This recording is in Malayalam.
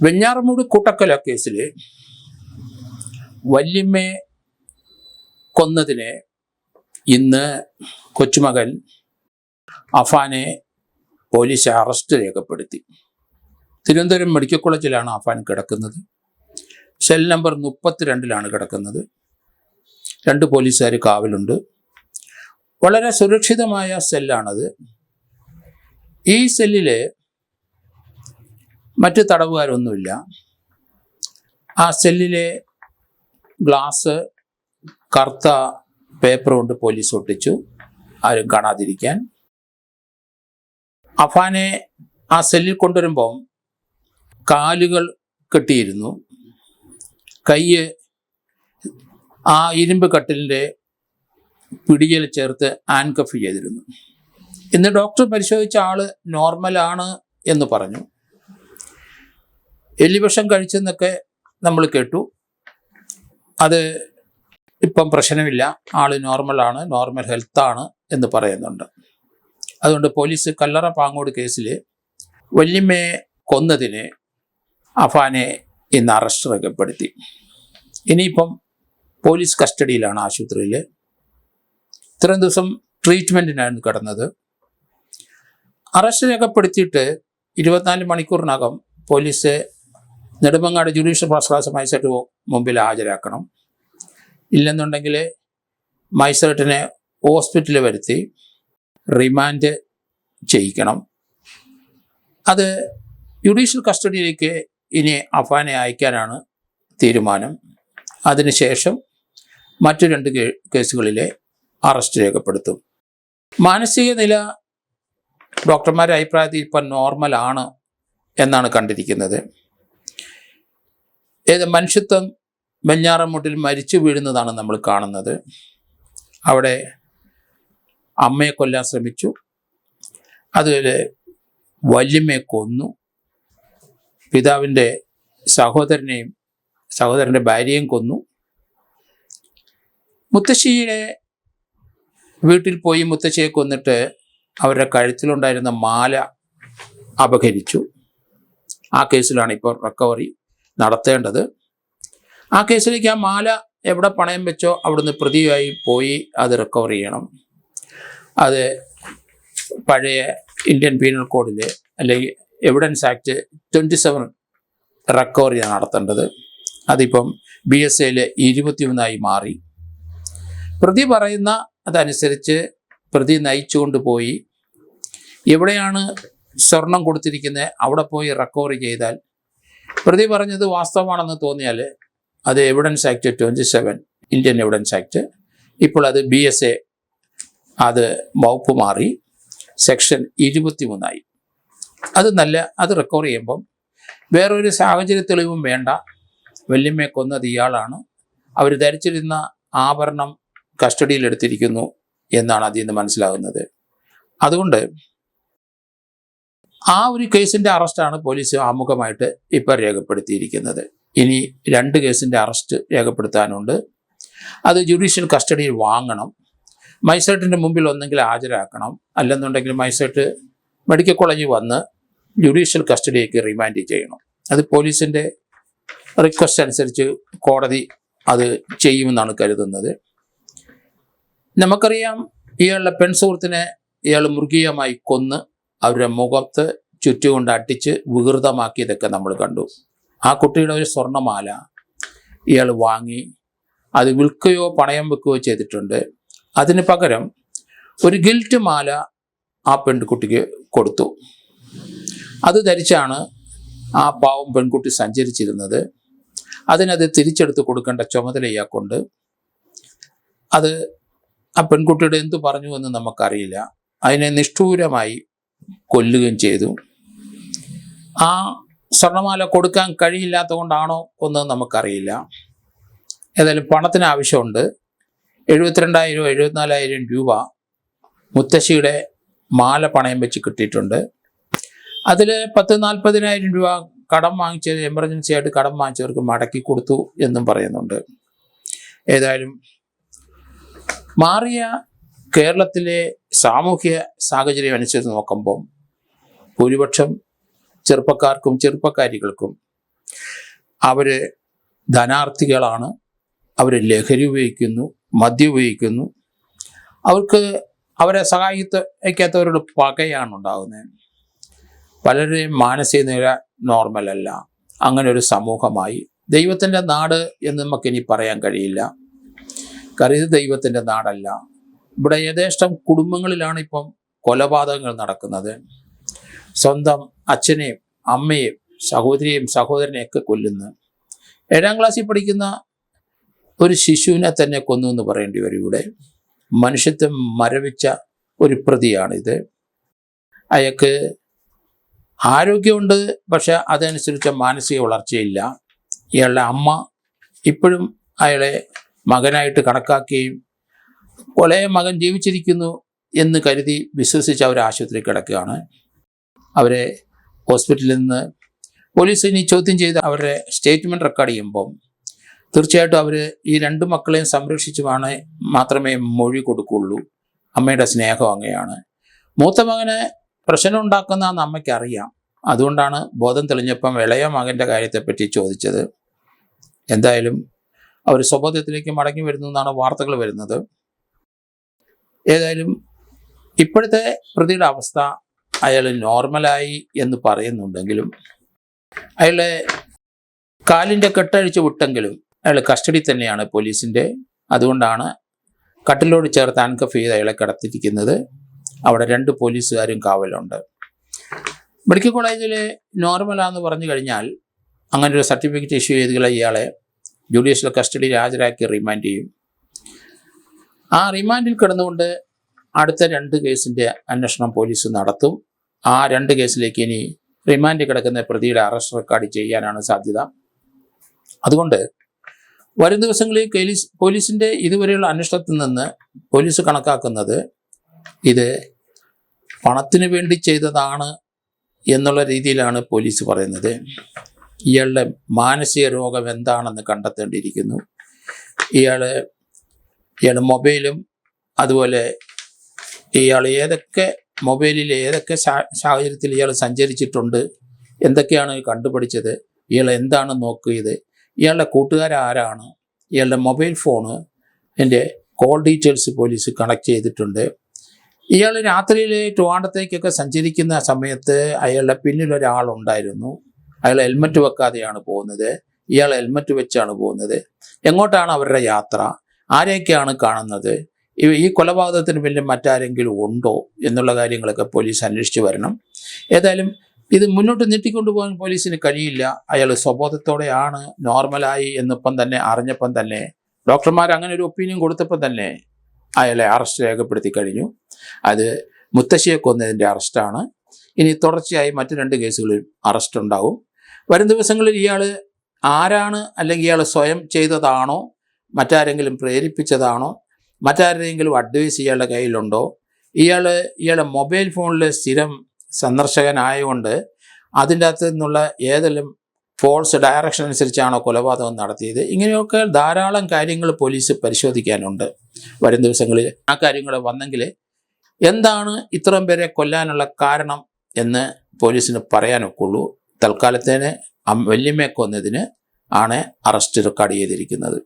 വെഞ്ഞാറമൂട് കൂട്ടക്കൊല കേസിൽ വല്യമ്മയെ കൊന്നതിന് ഇന്ന് കൊച്ചുമകൻ അഫാനെ പോലീസ് അറസ്റ്റ് രേഖപ്പെടുത്തി. തിരുവനന്തപുരം മെഡിക്കൽ കോളേജിലാണ് അഫാൻ കിടക്കുന്നത്. സെൽ നമ്പർ 32 കിടക്കുന്നത്. 2 പോലീസുകാർ കാവലുണ്ട്. വളരെ സുരക്ഷിതമായ സെല്ലാണത്. ഈ സെല്ലിൽ മറ്റ് തടവുകാരൊന്നുമില്ല. ആ സെല്ലിലെ ഗ്ലാസ് കറുത്ത പേപ്പർ കൊണ്ട് പോലീസ് ഒട്ടിച്ചു, ആരും കാണാതിരിക്കാൻ. അഫാനെ ആ സെല്ലിൽ കൊണ്ടുവരുമ്പം കാലുകൾ കെട്ടിയിരുന്നു, കൈ ആ ഇരുമ്പ് കട്ടിലിൻ്റെ പിടിയിൽ ചേർത്ത് ആൻകഫ് ചെയ്തിരുന്നു. ഇന്ന് ഡോക്ടർ പരിശോധിച്ച ആള് നോർമലാണ് എന്ന് പറഞ്ഞു. എല്ലിവിഷം കഴിച്ചെന്നൊക്കെ നമ്മൾ കേട്ടു. അത് ഇപ്പം പ്രശ്നമില്ല, ആള് നോർമലാണ്, നോർമൽ ഹെൽത്താണ് എന്ന് പറയുന്നുണ്ട്. അതുകൊണ്ട് പോലീസ് കല്ലറ പാങ്ങോട് കേസിൽ വല്യമ്മയെ കൊന്നതിന് അഫാനെ ഇന്ന് അറസ്റ്റ് രേഖപ്പെടുത്തി. ഇനിയിപ്പം പോലീസ് കസ്റ്റഡിയിലാണ് ആശുപത്രിയിൽ. ഇത്രയും ദിവസം ട്രീറ്റ്മെൻറ്റിനായിരുന്നു കിടന്നത്. അറസ്റ്റ് രേഖപ്പെടുത്തിയിട്ട് 24 മണിക്കൂറിനകം police Nedumangad judicial first class magistrate മുമ്പിൽ ഹാജരാക്കണം. ഇല്ലെന്നുണ്ടെങ്കിൽ മജിസ്ട്രേറ്റിനെ ഹോസ്പിറ്റലിൽ വരുത്തി റിമാൻഡ് ചെയ്യിക്കണം. അത് ജുഡീഷ്യൽ കസ്റ്റഡിയിലേക്ക് ഇനി അഫാനെ അയക്കാനാണ് തീരുമാനം. അതിനുശേഷം മറ്റു 2 കേസുകളിലെ അറസ്റ്റ് രേഖപ്പെടുത്തും. മാനസിക നില ഡോക്ടർമാരുടെ അഭിപ്രായത്തിൽ ഇപ്പം നോർമലാണ് എന്നാണ് കണ്ടിരിക്കുന്നത്. മനുഷ്യത്വം വെഞ്ഞാറമൂട്ടിൽ മരിച്ചു വീഴുന്നതാണ് നമ്മൾ കാണുന്നത്. അവിടെ അമ്മയെ കൊല്ലാൻ ശ്രമിച്ചു, അതുപോലെ വല്യമ്മയെ കൊന്നു, പിതാവിൻ്റെ സഹോദരൻ്റെ ഭാര്യയും കൊന്നു. മുത്തശ്ശിയുടെ വീട്ടിൽ പോയി മുത്തശ്ശിയെ കൊന്നിട്ട് അവരുടെ കഴുത്തിലുണ്ടായിരുന്ന മാല അപഹരിച്ചു. ആ കേസിലാണ് ഇപ്പോൾ റിക്കവറി നടത്തേണ്ടത്. ആ കേസിലേക്ക് ആ മാല എവിടെ പണയം വെച്ചോ അവിടുന്ന് പ്രതിയായി പോയി അത് റിക്കവർ ചെയ്യണം. അത് പഴയ ഇന്ത്യൻ പീനൽ കോഡിൽ അല്ലെങ്കിൽ എവിഡൻസ് ആക്ട് 27 റിക്കവറി നടത്തേണ്ടത്. അതിപ്പം BSAയിൽ 21 മാറി. പ്രതി പറയുന്ന അതനുസരിച്ച് പ്രതി നയിച്ചുകൊണ്ട് പോയി എവിടെയാണ് സ്വർണം കൊടുത്തിരിക്കുന്നത് അവിടെ പോയി റിക്കവറി ചെയ്താൽ, പ്രതി പറഞ്ഞത് വാസ്തവമാണെന്ന് തോന്നിയാൽ അത് evidence act 27 Indian evidence act, ഇപ്പോൾ അത് BSA അത് വകുപ്പ് മാറി സെക്ഷൻ 23 അത് റിക്കവർ ചെയ്യുമ്പം വേറൊരു സാഹചര്യ തെളിവും വേണ്ട. വല്യമ്മയെ കൊന്നത് ഇയാളാണ്, അവർ ധരിച്ചിരുന്ന ആഭരണം കസ്റ്റഡിയിലെടുത്തിരിക്കുന്നു എന്നാണ് അതിൽ നിന്ന് മനസ്സിലാകുന്നത്. അതുകൊണ്ട് ആ ഒരു കേസിൻ്റെ അറസ്റ്റാണ് പോലീസ് ആമുഖമായിട്ട് ഇപ്പോൾ രേഖപ്പെടുത്തിയിരിക്കുന്നത്. ഇനി 2 കേസിൻ്റെ അറസ്റ്റ് രേഖപ്പെടുത്താനുണ്ട്. അത് ജുഡീഷ്യൽ കസ്റ്റഡിയിൽ വാങ്ങണം. മജിസ്ട്രേറ്റിൻ്റെ മുമ്പിൽ ഒന്നെങ്കിൽ ഹാജരാക്കണം, അല്ലെന്നുണ്ടെങ്കിൽ മജിസ്ട്രേറ്റ് മെഡിക്കൽ കോളേജിൽ വന്ന് ജുഡീഷ്യൽ കസ്റ്റഡിയിലേക്ക് റിമാൻഡ് ചെയ്യണം. അത് പോലീസിൻ്റെ റിക്വസ്റ്റ് അനുസരിച്ച് കോടതി അത് ചെയ്യുമെന്നാണ് കരുതുന്നത്. നമുക്കറിയാം, ഇയാളുടെ പെൺസുഹൃത്തിനെ ഇയാൾ മൃഗീയമായി കൊന്ന് അവരുടെ മുഖത്ത് ചുറ്റുകൊണ്ട് അടിച്ച് വികൃതമാക്കിയതൊക്കെ നമ്മൾ കണ്ടു. ആ കുട്ടിയുടെ ഒരു സ്വർണ്ണമാല ഇയാൾ വാങ്ങി അത് വിൽക്കുകയോ പണയം വെക്കുകയോ ചെയ്തിട്ടുണ്ട്. അതിന് പകരം ഒരു ഗിൽറ്റ് മാല ആ പെൺകുട്ടിക്ക് കൊടുത്തു. അത് ധരിച്ചാണ് ആ പാവം പെൺകുട്ടി സഞ്ചരിച്ചിരുന്നത്. അതിനത് തിരിച്ചെടുത്ത് കൊടുക്കേണ്ട ചുമതല ഇയാൾക്കുണ്ട്. അത് ആ പെൺകുട്ടിയുടെ എന്തു പറഞ്ഞു എന്ന് നമുക്കറിയില്ല. അതിനെ നിഷ്ഠൂരമായി കൊല്ലുകയും ചെയ്തു. ആ സ്വർണ്ണമാല കൊടുക്കാൻ കഴിയില്ലാത്ത കൊണ്ടാണോ കൊന്നത് നമുക്കറിയില്ല. ഏതായാലും പണത്തിന് ആവശ്യമുണ്ട്. 72,000 74,000 രൂപ മുത്തശ്ശിയുടെ മാല പണയം വെച്ച് കിട്ടിയിട്ടുണ്ട്. അതിൽ 40,000 രൂപ കടം വാങ്ങിച്ചത്, എമർജൻസി ആയിട്ട് കടം വാങ്ങിച്ചവർക്ക് മടക്കി കൊടുത്തു എന്നും പറയുന്നുണ്ട്. ഏതായാലും മാറിയ കേരളത്തിലെ സാമൂഹ്യ സാഹചര്യം അനുസരിച്ച് നോക്കുമ്പോൾ ഭൂരിപക്ഷം ചെറുപ്പക്കാർക്കും ചെറുപ്പക്കാരികൾക്കും അവർ ധനാർത്ഥികളാണ്, അവർ ലഹരി ഉപയോഗിക്കുന്നു, മദ്യം ഉപയോഗിക്കുന്നു, അവരെ സഹായിക്കാത്തവരോട് പകയാണ് ഉണ്ടാകുന്നത്. പലരുടെയും മാനസിക നില നോർമലല്ല. അങ്ങനെ ഒരു സമൂഹമായി. ദൈവത്തിൻ്റെ നാട് എന്ന് നമുക്കിനി പറയാൻ കഴിയില്ല. കാരണം ഇത് ദൈവത്തിൻ്റെ നാടല്ല. ഇവിടെ യഥേഷ്ടം കുടുംബങ്ങളിലാണ് ഇപ്പം കൊലപാതകങ്ങൾ നടക്കുന്നത്. സ്വന്തം അച്ഛനെയും അമ്മയെയും സഹോദരിയെയും സഹോദരനെയൊക്കെ കൊല്ലുന്നു. 7ാം ക്ലാസ്സിൽ പഠിക്കുന്ന ഒരു ശിശുവിനെ തന്നെ കൊന്നു എന്ന് പറയേണ്ടി വരും. ഇവിടെ മനുഷ്യത്വം മരവിച്ച ഒരു പ്രതിയാണിത്. അയാൾക്ക് ആരോഗ്യമുണ്ട്, പക്ഷെ അതനുസരിച്ച മാനസിക വളർച്ചയില്ല. ഇയാളുടെ അമ്മ ഇപ്പോഴും അയാളെ മകനായിട്ട് കണക്കാക്കുകയും കൊലയ മകൻ ജീവിച്ചിരിക്കുന്നു എന്ന് കരുതി വിശ്വസിച്ച് അവർ ആശുപത്രി കിടക്കുകയാണ്. അവരെ ഹോസ്പിറ്റലിൽ നിന്ന് പോലീസ് ഇനി ചോദ്യം ചെയ്ത് അവരുടെ സ്റ്റേറ്റ്മെൻറ്റ് റെക്കോർഡ് ചെയ്യുമ്പം തീർച്ചയായിട്ടും അവർ ഈ 2 മക്കളെയും സംരക്ഷിച്ചുമാണ് മാത്രമേ മൊഴി കൊടുക്കുകയുള്ളൂ. അമ്മയുടെ സ്നേഹം അങ്ങനെയാണ്. മൂത്ത മകന് പ്രശ്നം ഉണ്ടാക്കുന്നതെന്ന് അമ്മയ്ക്ക് അറിയാം. അതുകൊണ്ടാണ് ബോധം തെളിഞ്ഞപ്പം ഇളയ മകൻ്റെ കാര്യത്തെപ്പറ്റി ചോദിച്ചത്. എന്തായാലും അവർ സ്വബോധത്തിലേക്ക് മടങ്ങി വരുന്നു എന്നാണ് വാർത്തകൾ വരുന്നത്. ഏതായാലും ഇപ്പോഴത്തെ പ്രതിയുടെ അവസ്ഥ അയാൾ നോർമലായി എന്ന് പറയുന്നുണ്ടെങ്കിലും അയാളെ കാലിൻ്റെ കെട്ടഴിച്ച് വിട്ടെങ്കിലും അയാൾ കസ്റ്റഡി തന്നെയാണ് പോലീസിൻ്റെ. അതുകൊണ്ടാണ് കട്ടിലോട് ചേർത്ത് അൺകഫ് ചെയ്ത് അയാളെ കിടത്തിയിരിക്കുന്നത്. അവിടെ 2 പോലീസുകാരും കാവലുണ്ട്. മെഡിക്കൽ കോളേജിൽ നോർമലാന്ന് പറഞ്ഞു കഴിഞ്ഞാൽ അങ്ങനെ ഒരു സർട്ടിഫിക്കറ്റ് ഇഷ്യൂ ചെയ്തുള്ള ഇയാളെ ജുഡീഷ്യൽ കസ്റ്റഡിയിൽ ഹാജരാക്കി റിമാൻഡ് ചെയ്യും. ആ റിമാൻഡിൽ കിടന്നുകൊണ്ട് അടുത്ത 2 കേസിൻ്റെ അന്വേഷണം പോലീസ് നടത്തും. ആ 2 കേസിലേക്ക് ഇനി റിമാൻഡ് കിടക്കുന്ന പ്രതിയുടെ അറസ്റ്റ് റെക്കോർഡ് ചെയ്യാനാണ് സാധ്യത. അതുകൊണ്ട് വരും ദിവസങ്ങളിൽ പോലീസിൻ്റെ ഇതുവരെയുള്ള അന്വേഷണത്തിൽ നിന്ന് പോലീസ് കണക്കാക്കുന്നത് ഇത് പണത്തിന് വേണ്ടി ചെയ്തതാണ് എന്നുള്ള രീതിയിലാണ് പോലീസ് പറയുന്നത്. ഇയാളുടെ മാനസിക രോഗം എന്താണെന്ന് കണ്ടെത്തേണ്ടിയിരിക്കുന്നു. ഇയാളുടെ മൊബൈലും അതുപോലെ ഇയാൾ മൊബൈലിൽ ഏതൊക്കെ സാഹചര്യത്തിൽ ഇയാൾ സഞ്ചരിച്ചിട്ടുണ്ട്, എന്തൊക്കെയാണ് കണ്ടുപിടിച്ചത്, ഇയാൾ എന്താണ് നോക്കിയത്, ഇയാളുടെ കൂട്ടുകാരാരാണ്, ഇയാളുടെ മൊബൈൽ ഫോണ് എൻ്റെ കോൾ ഡീറ്റെയിൽസ് പോലീസ് കണക്ട് ചെയ്തിട്ടുണ്ട്. ഇയാൾ രാത്രിയിൽ ട്രിവാൻഡ്രത്തേക്കൊക്കെ സഞ്ചരിക്കുന്ന സമയത്ത് അയാളുടെ പിന്നിലൊരാളുണ്ടായിരുന്നു. അയാൾ ഹെൽമറ്റ് വെക്കാതെയാണ് പോകുന്നത്, ഇയാൾ ഹെൽമറ്റ് വെച്ചാണ് പോകുന്നത്. എങ്ങോട്ടാണ് അവരുടെ യാത്ര, ആരെയൊക്കെയാണ് കാണുന്നത്, ഈ കൊലപാതകത്തിന് പിന്നിൽ മറ്റാരെങ്കിലും ഉണ്ടോ എന്നുള്ള കാര്യങ്ങളൊക്കെ പോലീസ് അന്വേഷിച്ച് വരണം. ഏതായാലും ഇത് മുന്നോട്ട് നീട്ടിക്കൊണ്ടുപോകാൻ പോലീസിന് കഴിയില്ല. അയാൾ സ്വബോധത്തോടെയാണ് നോർമലായി എന്നിപ്പം തന്നെ അറിഞ്ഞപ്പം തന്നെ ഡോക്ടർമാർ അങ്ങനെ ഒരു ഒപ്പീനിയൻ കൊടുത്തപ്പം തന്നെ അയാളെ അറസ്റ്റ് രേഖപ്പെടുത്തി കഴിഞ്ഞു. അത് മുത്തശ്ശിയെ കൊന്നതിൻ്റെ അറസ്റ്റാണ്. ഇനി തുടർച്ചയായി മറ്റ് 2 കേസുകളിൽ അറസ്റ്റ് ഉണ്ടാവും. വരും ദിവസങ്ങളിൽ ഇയാൾ ആരാണ്, അല്ലെങ്കിൽ ഇയാൾ സ്വയം ചെയ്തതാണോ, മറ്റാരെങ്കിലും പ്രേരിപ്പിച്ചതാണോ, മറ്റാരെങ്കിലും അഡ്വൈസ് ഇയാളുടെ കയ്യിലുണ്ടോ, ഇയാളുടെ മൊബൈൽ ഫോണിലെ സ്ഥിരം സന്ദർശകനായതുകൊണ്ട് അതിൻ്റെ അകത്ത് നിന്നുള്ള ഏതെങ്കിലും ഫോൾസ് ഡയറക്ഷൻ അനുസരിച്ചാണോ കൊലപാതകം നടത്തിയത്, ഇങ്ങനെയൊക്കെ ധാരാളം കാര്യങ്ങൾ പോലീസ് പരിശോധിക്കാനുണ്ട്. വരും ദിവസങ്ങളിൽ ആ കാര്യങ്ങൾ വന്നെങ്കിൽ എന്താണ് ഇത്രയും പേരെ കൊല്ലാനുള്ള കാരണം എന്ന് പോലീസിന് പറയാനൊക്കുള്ളൂ. തൽക്കാലത്തേന് വല്യമ്മയെ കൊന്നതിന് ആണ് അറസ്റ്റ് റെക്കോർഡ് ചെയ്തിരിക്കുന്നത്.